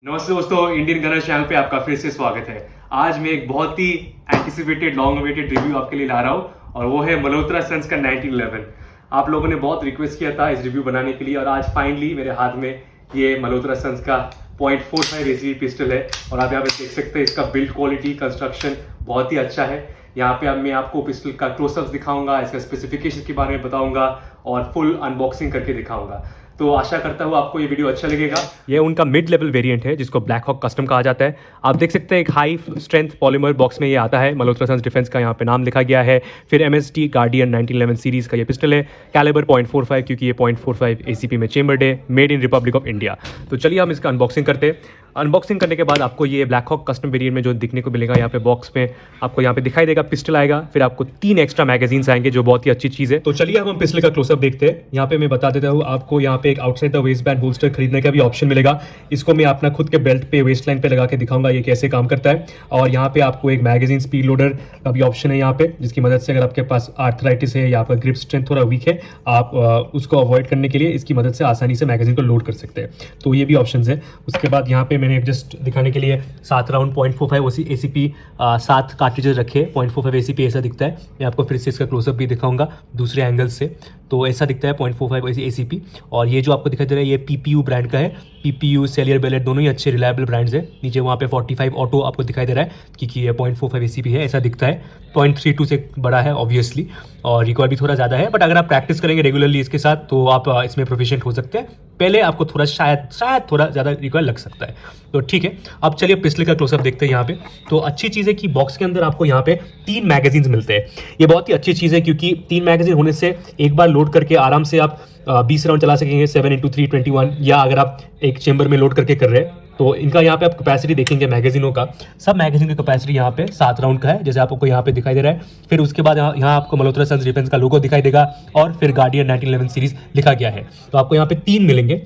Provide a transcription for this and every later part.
नमस्ते दोस्तों, Indian gunner channel पे आपका फिर से स्वागत है। आज मैं एक बहुत ही एंटिसिपेटेड लॉन्ग अवेटेड रिव्यू आपके लिए ला रहा हूँ और वो है मल्होत्रा सन्स का 1911। आप लोगों ने बहुत रिक्वेस्ट किया था इस रिव्यू बनाने के लिए और आज फाइनली मेरे हाथ में ये मल्होत्रा सन्स का .45 एसीपी पिस्टल है और आप यहाँ पे देख सकते हैं इसका बिल्ड क्वालिटी कंस्ट्रक्शन बहुत ही अच्छा है। यहाँ पे अब मैं आपको पिस्टल का क्लोजअप्स दिखाऊंगा, इसका स्पेसिफिकेशन के बारे में बताऊंगा और फुल अनबॉक्सिंग करके दिखाऊंगा। तो आशा करता हूँ आपको ये वीडियो अच्छा लगेगा। ये उनका मिड लेवल वेरिएंट है जिसको ब्लैक हॉक कस्टम कहा जाता है। आप देख सकते हैं एक हाई स्ट्रेंथ पॉलीमर बॉक्स में ये आता है। मल्होत्रा सन्स डिफेंस का यहाँ पे नाम लिखा गया है। फिर MSD गार्डियन 1911 सीरीज का ये पिस्टल है। कैलिबर .45 क्योंकि ये .45 ACP में चेम्बर्ड है। Made in Republic of India. तो चलिए हम इसका अनबॉक्सिंग करते हैं। अनबॉक्सिंग करने के बाद आपको ये ब्लैक हॉक कस्टम वेरिएंट में जो दिखने को मिलेगा यहाँ पे बॉक्स में आपको यहाँ पे दिखाई देगा पिस्टल आएगा। फिर आपको 3 एक्स्ट्रा मैगजीन्स आएंगे जो बहुत ही अच्छी चीज़ है। तो चलिए हम पिस्टल का क्लोजअप देखते हैं। यहाँ पे मैं बता देता हूँ आपको यहाँ पे एक outside the waste band holster खरीदने का भी ऑप्शन मिलेगा। इसको मैं अपना खुद के बेल्ट पे वेस्ट लाइन पे लगा के दिखाऊंगा ये कैसे काम करता है। और यहाँ पे आपको एक मैगजीन स्पीड लोडर का भी ऑप्शन है यहाँ पे, जिसकी मदद से अगर आपके पास आर्थराइटिस है या आपका ग्रिप स्ट्रेंथ थोड़ा वीक है, आप उसको अवॉइड करने के लिए इसकी मदद से आसानी से मैगजीन को लोड कर सकते हैं। तो ये भी ऑप्शन है। उसके बाद यहाँ पे मैंने जस्ट दिखाने के लिए 7 राउंड .45 ACP 7 कार्ट्रिजेस रखे। .45 ACP ऐसा दिखता है। मैं आपको फिर से इसका क्लोजअप भी दिखाऊंगा दूसरे एंगल से। तो ऐसा दिखता है .45 ACP। और ये जो आपको दिखाई दे रहा है ये PPU ब्रांड का है। PPU सेलियर बेलेट दोनों ही अच्छे रिलायबल ब्रांड्स है। नीचे वहाँ पे 45 ऑटो आपको दिखाई दे रहा है क्योंकि ये .45 ACP है, ऐसा दिखता है। 0.32 से बड़ा है ऑब्वियसली और रिकॉर्ड भी थोड़ा ज़्यादा है, बट अगर आप प्रैक्टिस करेंगे रेगुलरली इसके साथ तो आप इसमें प्रोफिशिएंट हो सकते हैं। पहले आपको थोड़ा शायद थोड़ा ज़्यादा रिकॉर्ड लग सकता है। तो ठीक है, अब चलिए पिस्टल का क्लोजअप देखते हैं यहाँ पे। तो अच्छी चीज़ है कि बॉक्स के अंदर आपको यहाँ पे 3 मैगजीन्स मिलते हैं। ये बहुत ही अच्छी चीज़ है क्योंकि 3 मैगजीन होने से एक बार लोड करके आराम से आप 20 राउंड चला सकेंगे 7x3 21, या अगर आप एक चेंबर में लोड करके कर रहे हैं तो इनका यहाँ पे आप कैपेसिटी देखेंगे मैगजीनों का। सब मैगजीन की कैपेसिटी यहाँ पे 7 राउंड का है, जैसे आपको यहाँ पे दिखाई दे रहा है। फिर उसके बाद यहाँ आपको मल्होत्रा सन्स डिफेंस का लोगो दिखाई देगा और फिर गार्डियन 1911 सीरीज लिखा गया है। तो आपको यहाँ पे 3 मिलेंगे।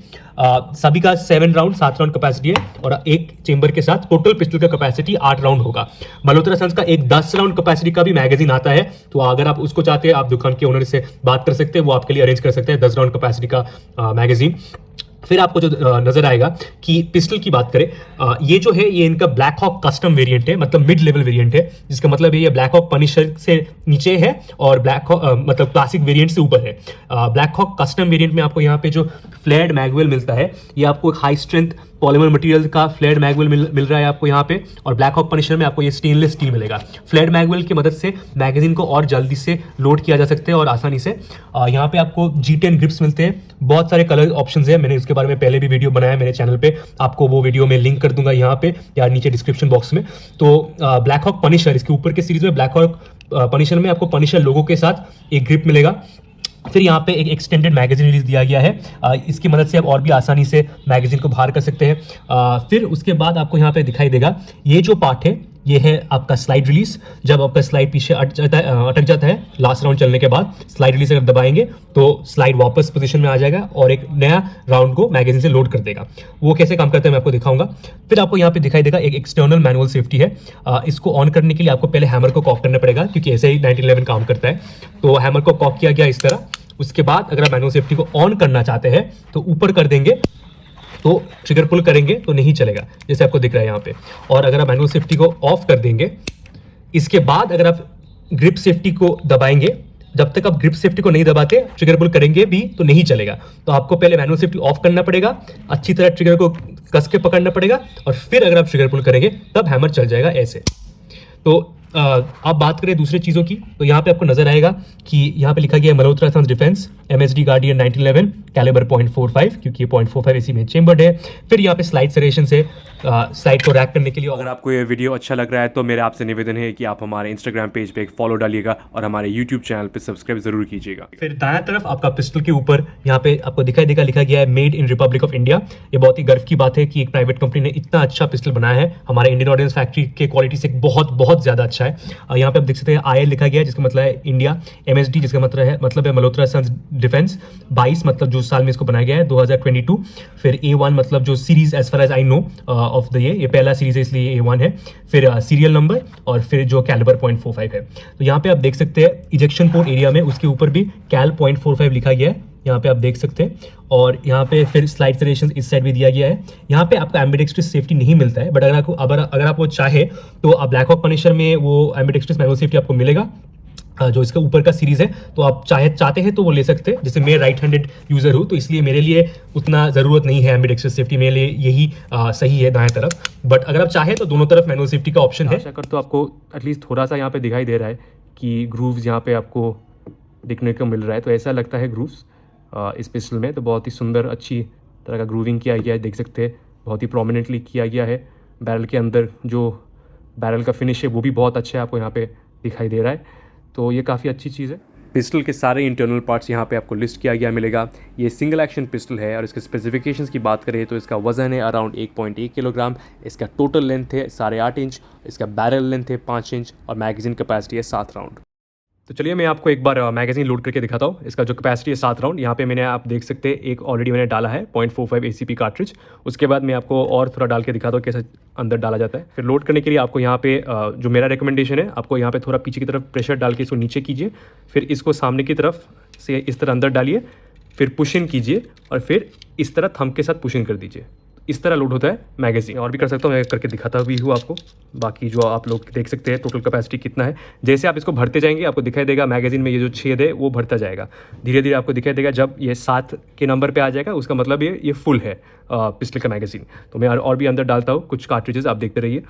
सभी का 7 राउंड 7 राउंड कैपेसिटी है और एक चेंबर के साथ टोटल पिस्टल का कैपेसिटी 8 राउंड होगा। मल्होत्रा सन्स का एक 10 राउंड कैपेसिटी का भी मैगजीन आता है, तो अगर आप उसको चाहते हैं आप दुकान के ओनर से बात कर सकते हैं, वो आपके लिए अरेंज कर सकते हैं 10 राउंड कैपेसिटी का मैगजीन। फिर आपको जो नजर आएगा कि पिस्टल की बात करें, ये जो है ये इनका ब्लैक हॉक कस्टम वेरिएंट है, मतलब मिड लेवल वेरिएंट है, जिसका मतलब है ये ब्लैक हॉक पनिशर से नीचे है और ब्लैक हॉक मतलब क्लासिक वेरिएंट से ऊपर है। ब्लैक हॉक कस्टम वेरिएंट में आपको यहाँ पे जो फ्लेयर्ड मैगवेल मिलता है, ये आपको एक हाई स्ट्रेंथ पॉलीमर मटेरियल का फ्लेयर्ड मैगवेल मिल रहा है आपको यहाँ पे। और ब्लैक हॉक पनिशर में आपको ये स्टेनलेस स्टील मिलेगा। फ्लेयर्ड मैगवेल की मदद से मैगजीन को और जल्दी से लोड किया जा सकता है और आसानी से। यहाँ पे आपको G10 ग्रिप्स मिलते हैं। बहुत सारे कलर ऑप्शंस है, मैंने उसके बारे में पहले भी वीडियो बनाया मेरे चैनल पे, आपको वो वीडियो में लिंक कर दूंगा यहाँ पे या नीचे डिस्क्रिप्शन बॉक्स में। तो ब्लैक हॉक पनिशर, इसके ऊपर के सीरीज में ब्लैक हॉक पनिशर में आपको पनिशर लोगो के साथ एक ग्रिप मिलेगा। फिर यहाँ पे एक एक्सटेंडेड मैगजीन रिलीज दिया गया है, इसकी मदद से आप और भी आसानी से मैगजीन को बाहर कर सकते हैं। फिर उसके बाद आपको यहाँ पे दिखाई देगा ये जो पार्ट है ये है आपका स्लाइड रिलीज। जब आपका स्लाइड पीछे अटक जाता है लास्ट राउंड चलने के बाद, स्लाइड रिलीज अगर दबाएंगे तो स्लाइड वापस पोजीशन में आ जाएगा और एक नया राउंड को मैगजीन से लोड कर देगा। वो कैसे काम करता है मैं आपको दिखाऊंगा। फिर आपको यहाँ पे दिखाई देगा एक एक्सटर्नल मैनुअल सेफ्टी है। इसको ऑन करने के लिए आपको पहले हैमर को कॉक करना पड़ेगा क्योंकि ऐसे ही 1911 काम करता है। तो हैमर को कॉक किया गया इस तरह। उसके बाद अगर आप मैनुअल सेफ्टी को ऑन करना चाहते हैं तो ऊपर कर देंगे, तो ट्रिगर पुल करेंगे तो नहीं चलेगा, जैसे आपको दिख रहा है यहाँ पे। और अगर आप मैनुअल सेफ्टी को ऑफ कर देंगे, इसके बाद अगर आप ग्रिप सेफ्टी को दबाएंगे, जब तक आप ग्रिप सेफ्टी को नहीं दबाते ट्रिगर पुल करेंगे भी तो नहीं चलेगा। तो आपको पहले मैनुअल सेफ्टी ऑफ करना पड़ेगा, अच्छी तरह ट्रिगर को कस के पकड़ना पड़ेगा और फिर अगर आप ट्रिगर पुल करेंगे तब हैमर चल जाएगा ऐसे। तो आप बात करें दूसरे चीज़ों की, तो यहाँ पे आपको नजर आएगा कि यहाँ पे लिखा गया है Malhotra Sons Defence MSD Guardian 1911 calibre .45 क्योंकि ये .45 ACP में चेम्बर्ड है। फिर यहाँ पे स्लाइड सरेशन से स्लाइड को रैक करने के लिए। अगर आपको ये वीडियो अच्छा लग रहा है तो मेरा आपसे निवेदन है कि आप हमारे इंस्टाग्राम पेज पे एक फॉलो डालिएगा और हमारे यूट्यूब चैनल पे सब्सक्राइब जरूर कीजिएगा। फिर दायां तरफ आपका पिस्टल के ऊपर यहाँ पे आपको दिखाई देगा लिखा गया है made in Republic of India. ये बहुत ही गर्व की बात है कि एक प्राइवेट कंपनी ने इतना अच्छा पिस्टल बनाया है। हमारे इंडियन ऑर्डिनेंस फैक्ट्री के क्वालिटी से बहुत ज्यादा अच्छा है। यहाँ पे आप देख सकते हैं IL लिखा गया है जिसका मतलब है इंडिया, MSD जिसका मतलब है मल्होत्रा सन्स डिफेंस, 22 मतलब जो साल में इसको बनाया गया है 2022। फिर A1 मतलब जो series as far as I know of the ये पहला सीरीज है इसलिए A1 है। फिर सीरियल नंबर और फिर जो कैलिबर .45 है। तो यहाँ पे आप देख सकते हैं इजेक्शन पोर्ट एरिया में उसके ऊपर भी कैल .45 लिखा गया है यहाँ पे आप देख सकते हैं। और यहाँ पे फिर स्लाइड सजेशन इस साइड भी दिया गया है। यहाँ पे आपको एम्बिडेक्स्ट्रस सेफ्टी नहीं मिलता है, बट अगर आप वो चाहे तो आप ब्लैक हॉक पनिशर में वो एम्बिडेक्स्ट्रस मैनुअल सेफ्टी आपको मिलेगा, जो इसका ऊपर का सीरीज है। तो आप चाहते हैं तो वो ले सकते हैं। जैसे मैं राइट हैंडेड यूजर हूँ, तो इसलिए मेरे लिए उतना ज़रूरत नहीं है एम्बिडेक्स्ट्रस सेफ्टी, मेरे लिए यही सही है दाएं तरफ। बट अगर आप चाहें तो दोनों तरफ मैनुअल सेफ्टी का ऑप्शन है। आशा कर तो आपको एटलीस्ट थोड़ा सा यहाँ पे दिखाई दे रहा है कि ग्रूव्स यहाँ पे आपको दिखने को मिल रहा है। तो ऐसा लगता है ग्रूव्स इस पिस्टल में। तो बहुत ही सुंदर अच्छी तरह का ग्रूविंग किया गया है, देख सकते हैं बहुत ही प्रोमिनेंटली किया गया है। बैरल के अंदर जो बैरल का फिनिश है वो भी बहुत अच्छा है, आपको यहाँ पे दिखाई दे रहा है। तो ये काफ़ी अच्छी चीज़ है। पिस्टल के सारे इंटरनल पार्ट्स यहाँ पे आपको लिस्ट किया गया मिलेगा। ये सिंगल एक्शन पिस्टल है और इसके स्पेसिफिकेशंस की बात करें तो इसका वज़न है अराउंड 1.1 किलोग्राम, इसका टोटल लेंथ है 8.5 इंच, इसका बैरल लेंथ है 5 इंच और मैगजीन कैपेसिटी है 7 राउंड। तो चलिए मैं आपको एक बार मैगजीन लोड करके दिखाता हूँ। इसका जो कैपेसिटी है 7 राउंड, यहाँ पे मैंने आप देख सकते हैं एक ऑलरेडी मैंने डाला है 0.45 ACP कार्ट्रिज। उसके बाद मैं आपको और थोड़ा डाल के दिखाता हूँ कैसे अंदर डाला जाता है। फिर लोड करने के लिए आपको यहाँ पे जो मेरा रिकमेंडेशन है, आपको यहाँ पे थोड़ा पीछे की तरफ प्रेशर डाल के इसको नीचे कीजिए, फिर इसको सामने की तरफ से इस तरह अंदर डालिए, फिर पुश इन कीजिए और फिर इस तरह थंब के साथ पुश इन कर दीजिए। इस तरह लोड होता है मैगजीन। और भी कर सकता हूँ, मैं करके दिखाता भी हूँ आपको। बाकी जो आप लोग देख सकते हैं टोटल कैपेसिटी कितना है। जैसे आप इसको भरते जाएंगे आपको दिखाई देगा मैगजीन में ये जो छेद है वो भरता जाएगा धीरे धीरे। आपको दिखाई देगा जब ये 7 के नंबर पे आ जाएगा उसका मतलब ये फुल है पिस्टल का मैगजीन। तो मैं और भी अंदर डालता हूँ कुछ कार्ट्रिजेस, आप देखते रहिए।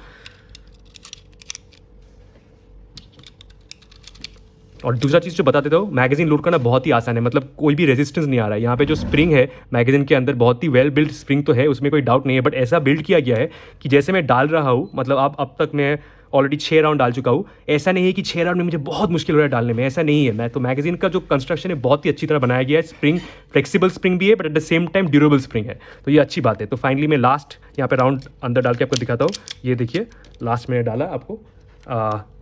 और दूसरा चीज़ जो बता देता हूँ, मैगजीन लोड करना बहुत ही आसान है, मतलब कोई भी रेजिस्टेंस नहीं आ रहा है। यहाँ पे जो स्प्रिंग है मैगजीन के अंदर बहुत ही वेल बिल्ड स्प्रिंग तो है, उसमें कोई डाउट नहीं है, बट ऐसा बिल्ड किया गया है कि जैसे मैं डाल रहा हूँ, मतलब आप अब तक मैं ऑलरेडी 6 राउंड डाल चुका हूँ। ऐसा नहीं है कि 6 राउंड में मुझे बहुत मुश्किल हो रहा है डालने में, ऐसा नहीं है। मैं तो मैगजीन का जो कंस्ट्रक्शन है बहुत ही अच्छी तरह बनाया गया है। स्प्रिंग फ्लेक्सिबल स्प्रिंग भी है but at the same time durable spring है, तो ये अच्छी बात है। तो फाइनली मैं लास्ट यहाँ पे राउंड अंदर डाल के आपको दिखाता हूँ। ये देखिए लास्ट मैंने डाला आपको,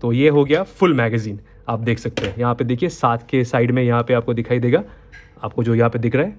तो ये हो गया फुल मैगजीन। आप देख सकते हैं यहाँ पे देखिए 7 के साइड में यहाँ पे आपको दिखाई देगा, आपको जो यहाँ पे दिख रहा है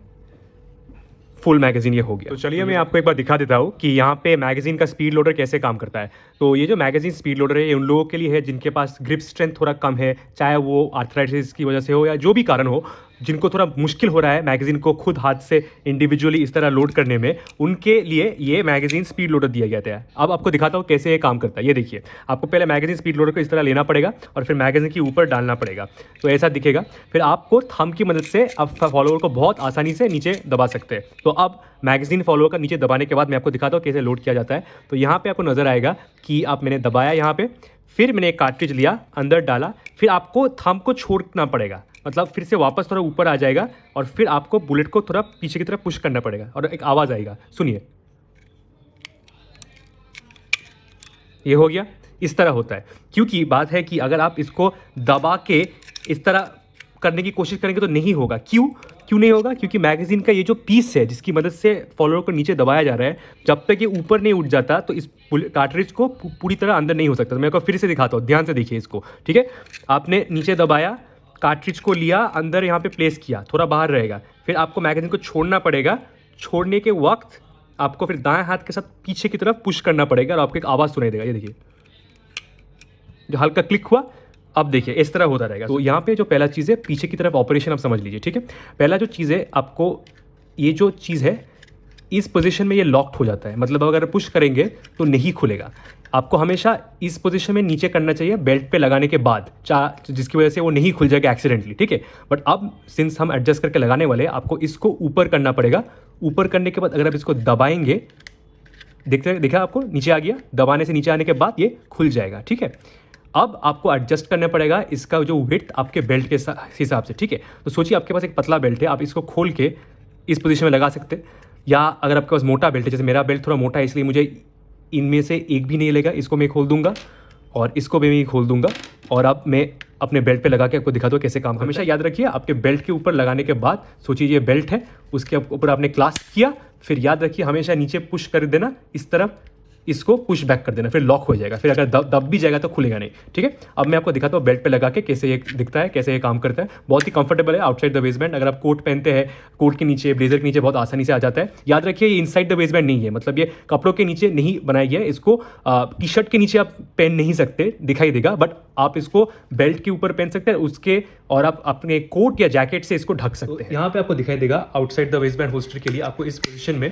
फुल मैगजीन ये हो गया। तो चलिए मैं आपको एक बार दिखा देता हूँ कि यहाँ पे मैगजीन का स्पीड लोडर कैसे काम करता है। तो ये जो मैगजीन स्पीड लोडर है ये उन लोगों के लिए है जिनके पास ग्रिप स्ट्रेंथ थोड़ा कम है, चाहे वो आर्थराइटिस की वजह से हो या जो भी कारण हो, जिनको थोड़ा मुश्किल हो रहा है मैगजीन को खुद हाथ से इंडिविजुअली इस तरह लोड करने में, उनके लिए ये मैगजीन स्पीड लोडर दिया गया था। अब आपको दिखाता हूँ कैसे ये काम करता है। ये देखिए, आपको पहले मैगजीन स्पीड लोडर को इस तरह लेना पड़ेगा और फिर मैगजीन के ऊपर डालना पड़ेगा, तो ऐसा दिखेगा। फिर आपको थंब की मदद से आप फॉलोअर को बहुत आसानी से नीचे दबा सकते हैं। तो अब मैगजीन फॉलोअर का नीचे दबाने के बाद मैं आपको दिखाता हूँ कैसे लोड किया जाता है। तो यहाँ पे आपको नजर आएगा कि आप मैंने दबाया यहाँ पे, फिर मैंने एक कार्ट्रिज लिया, अंदर डाला, फिर आपको थंब को छोड़ना पड़ेगा, मतलब फिर से वापस थोड़ा ऊपर आ जाएगा और फिर आपको बुलेट को थोड़ा पीछे की तरफ पुश करना पड़ेगा और एक आवाज़ आएगा, सुनिए, ये हो गया। इस तरह होता है, क्योंकि बात है कि अगर आप इसको दबा के इस तरह करने की कोशिश करेंगे तो नहीं होगा। क्यों नहीं होगा? क्योंकि मैगजीन का ये जो पीस है जिसकी मदद से फॉलोअर को नीचे दबाया जा रहा है, जब तक ये ऊपर नहीं उठ जाता तो इस कार्ट्रिज को पूरी तरह अंदर नहीं हो सकता। तो मैं आपको फिर से दिखाता हूँ, ध्यान से देखिए इसको, ठीक है। आपने नीचे दबाया, कार्ट्रिज को लिया, अंदर यहाँ पे प्लेस किया, थोड़ा बाहर रहेगा, फिर आपको मैगजीन को छोड़ना पड़ेगा। छोड़ने के वक्त आपको फिर दाएं हाथ के साथ पीछे की तरफ पुश करना पड़ेगा और आपको एक आवाज़ सुनाई देगा। ये देखिए जो हल्का क्लिक हुआ, अब देखिए इस तरह होता रहेगा। तो यहाँ पे जो पहला चीज़ है पीछे की तरफ ऑपरेशन आप समझ लीजिए, ठीक है। पहला जो चीज़ है, आपको ये जो चीज़ है इस पोजीशन में ये लॉक्ड हो जाता है, मतलब अगर पुश करेंगे तो नहीं खुलेगा। आपको हमेशा इस पोजीशन में नीचे करना चाहिए बेल्ट पे लगाने के बाद, जिसकी वजह से वो नहीं खुल जाएगा एक्सीडेंटली, ठीक है। बट अब सिंस हम एडजस्ट करके लगाने वाले हैं, आपको इसको ऊपर करना पड़ेगा। ऊपर करने के बाद अगर आप इसको दबाएंगे, देखा आपको नीचे आ गया, दबाने से नीचे आने के बाद ये खुल जाएगा, ठीक है। अब आपको एडजस्ट करना पड़ेगा इसका जो विड्थ आपके बेल्ट के हिसाब से, ठीक है। तो सोचिए आपके पास एक पतला बेल्ट है, आप इसको खोल के इस पोजीशन में लगा सकते हैं, या अगर आपके पास मोटा बेल्ट है, जैसे मेरा बेल्ट थोड़ा मोटा है इसलिए मुझे इनमें से एक भी नहीं लेगा, इसको मैं खोल दूंगा और इसको भी मैं खोल दूंगा और अब मैं अपने बेल्ट पे लगा के आपको दिखा दूँ कैसे काम। हमेशा याद रखिए, आपके बेल्ट के ऊपर लगाने के बाद सोचिए ये बेल्ट है, उसके ऊपर आपने क्लास्प किया, फिर याद रखिए हमेशा नीचे पुश कर देना इस तरफ, इसको पुश बैक कर देना, फिर लॉक हो जाएगा। फिर अगर दब भी जाएगा तो खुलेगा नहीं, ठीक है। अब मैं आपको दिखाता हूँ बेल्ट पे लगा के कैसे ये दिखता है, कैसे ये काम करता है। बहुत ही कंफर्टेबल है आउटसाइड द वेस्ट बैंड। अगर आप कोट पहनते हैं, कोट के नीचे, ब्लेजर के नीचे बहुत आसानी से आ जाता है। याद रखिए ये इनसाइड द वेस्ट बैंड नहीं है, मतलब ये कपड़ों के नीचे नहीं बनाया गया है। इसको टी शर्ट के नीचे आप पहन नहीं सकते, दिखाई देगा, बट आप इसको बेल्ट के ऊपर पहन सकते हैं उसके, और आप अपने कोट या जैकेट से इसको ढक सकते हैं। यहाँ पे आपको दिखाई देगा outside the waste band holster के लिए आपको इस पोजीशन में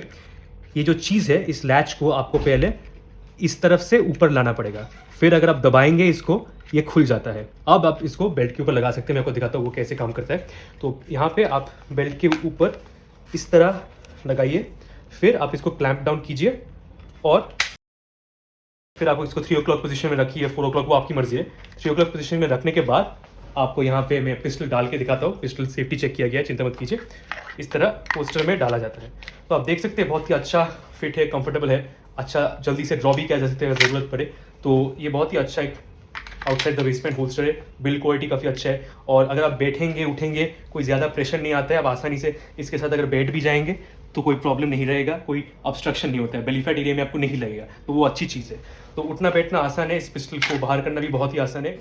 ये जो चीज़ है, इस लैच को आपको पहले इस तरफ से ऊपर लाना पड़ेगा, फिर अगर आप दबाएंगे इसको ये खुल जाता है। अब आप इसको बेल्ट के ऊपर लगा सकते हैं। मैं आपको दिखाता हूँ वो कैसे काम करता है। तो यहाँ पे आप बेल्ट के ऊपर इस तरह लगाइए, फिर आप इसको क्लैंप डाउन कीजिए और फिर आपको इसको 3 o'clock पोजीशन में रखिए, 4 o'clock वो आपकी मर्जी है। 3 o'clock पोजीशन में रखने के बाद आपको यहाँ पे मैं पिस्टल डाल के दिखाता हूँ। पिस्टल सेफ्टी चेक किया गया है, चिंता मत कीजिए। इस तरह पोस्टर में डाला जाता है। तो आप देख सकते हैं बहुत ही अच्छा फिट है, कंफर्टेबल है, अच्छा जल्दी से ड्रॉ भी किया जा सकता है अगर ज़रूरत पड़े। तो ये बहुत ही अच्छा एक outside the waste band holster है। बिल्ड क्वालिटी काफ़ी अच्छा है, और अगर आप बैठेंगे उठेंगे कोई ज़्यादा प्रेशर नहीं आता है। आप आसानी से इसके साथ अगर बैठ भी जाएंगे तो कोई प्रॉब्लम नहीं रहेगा, कोई ऑब्स्ट्रक्शन नहीं होता है, बेली फैट एरिया में आपको नहीं लगेगा, तो वो अच्छी चीज़ है। तो उठना बैठना आसान है, इस पिस्टल को बाहर करना भी बहुत ही आसान है।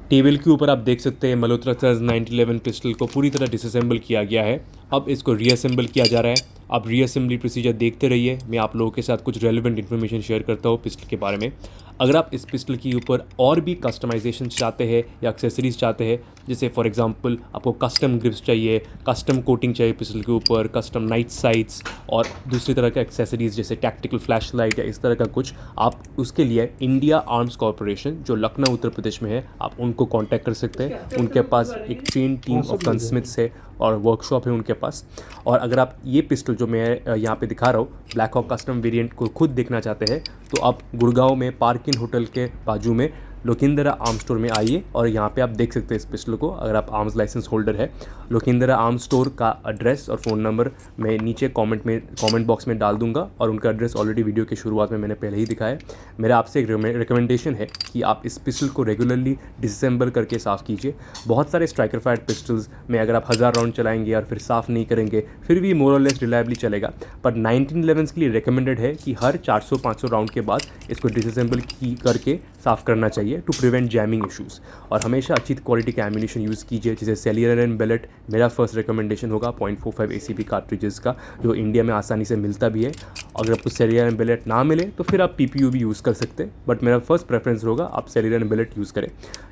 टेबल के ऊपर आप देख सकते हैं मल्होत्रा सर्ज 1911 पिस्टल को पूरी तरह डिसअसेंबल किया गया है। अब इसको रीअसेंबल किया जा रहा है। आप रीअसेंबली प्रोसीजर देखते रहिए, मैं आप लोगों के साथ कुछ रेलिवेंट इन्फॉर्मेशन शेयर करता हूँ पिस्टल के बारे में। अगर आप इस पिस्टल के ऊपर और भी कस्टमाइजेशन चाहते हैं या एक्सेसरीज चाहते हैं, जैसे फॉर एग्जांपल आपको कस्टम ग्रिप्स चाहिए, कस्टम कोटिंग चाहिए पिस्टल के ऊपर, कस्टम नाइट साइट्स और दूसरी तरह के एक्सेसरीज जैसे टैक्टिकल फ्लैश लाइट या इस तरह का कुछ, आप उसके लिए इंडिया आर्म्स कॉर्पोरेशन जो लखनऊ उत्तर प्रदेश में है, आप उनको कॉन्टैक्ट कर सकते हैं। उनके पास एक ट्रेन टीम ऑफ गनस्मिथ्स है और वर्कशॉप है उनके पास। और अगर आप ये पिस्टल जो मैं यहाँ पे दिखा रहा हूँ ब्लैक हॉक कस्टम वेरिएंट को खुद देखना चाहते हैं, तो आप गुड़गांव में पार्किन होटल के बाजू में लोकेंद्रा आर्म्स स्टोर में आइए और यहाँ पे आप देख सकते हैं इस पिस्टल को, अगर आप आर्म्स लाइसेंस होल्डर है। लोकेंद्रा आर्म्स स्टोर का एड्रेस और फ़ोन नंबर मैं नीचे कमेंट बॉक्स में डाल दूंगा, और उनका एड्रेस ऑलरेडी वीडियो के शुरुआत में मैंने पहले ही दिखाया है। मेरा आपसे एक रिकमेंडेशन है कि आप इस पिस्टल को रेगुलरली डिसअसेंबल करके साफ़ कीजिए। बहुत सारे स्ट्राइकर फायर्ड पिस्टल्स में अगर आप 1000 राउंड चलाएंगे और फिर साफ़ नहीं करेंगे फिर भी मोर और लेस रिलायबली चलेगा, पर 1911 के लिए रिकमेंडेड है कि हर 400-500 राउंड के बाद इसको डिसअसेंबल करके साफ़ करना चाहिए टू प्रिवेंट जैमिंग इश्यूज़। और हमेशा अच्छी क्वालिटी का एम्यूनिशन यूज़ कीजिए, जैसे सेलियर एंड बेलेट मेरा फर्स्ट रिकमेंडेशन होगा 0.45 ACP कार्ट्रिजेस का, जो इंडिया में आसानी से मिलता भी है। अगर आपको सेलियर एंड बेलेट ना मिले तो फिर आप PPU भी यूज़ कर सकते हैं, बट मेरा फर्स्ट प्रेफरेंस होगा आप सेलियर एंड बेलेट यूज़ करें।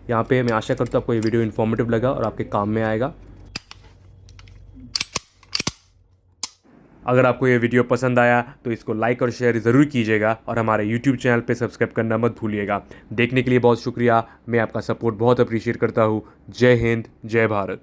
यहाँ पे मैं आशा करता हूँ आपको ये वीडियो इन्फॉर्मेटिव लगा और आपके काम में आएगा। अगर आपको ये वीडियो पसंद आया तो इसको लाइक और शेयर ज़रूर कीजिएगा, और हमारे YouTube चैनल पे सब्सक्राइब करना मत भूलिएगा। देखने के लिए बहुत शुक्रिया, मैं आपका सपोर्ट बहुत अप्रिशिएट करता हूँ। जय हिंद, जय भारत।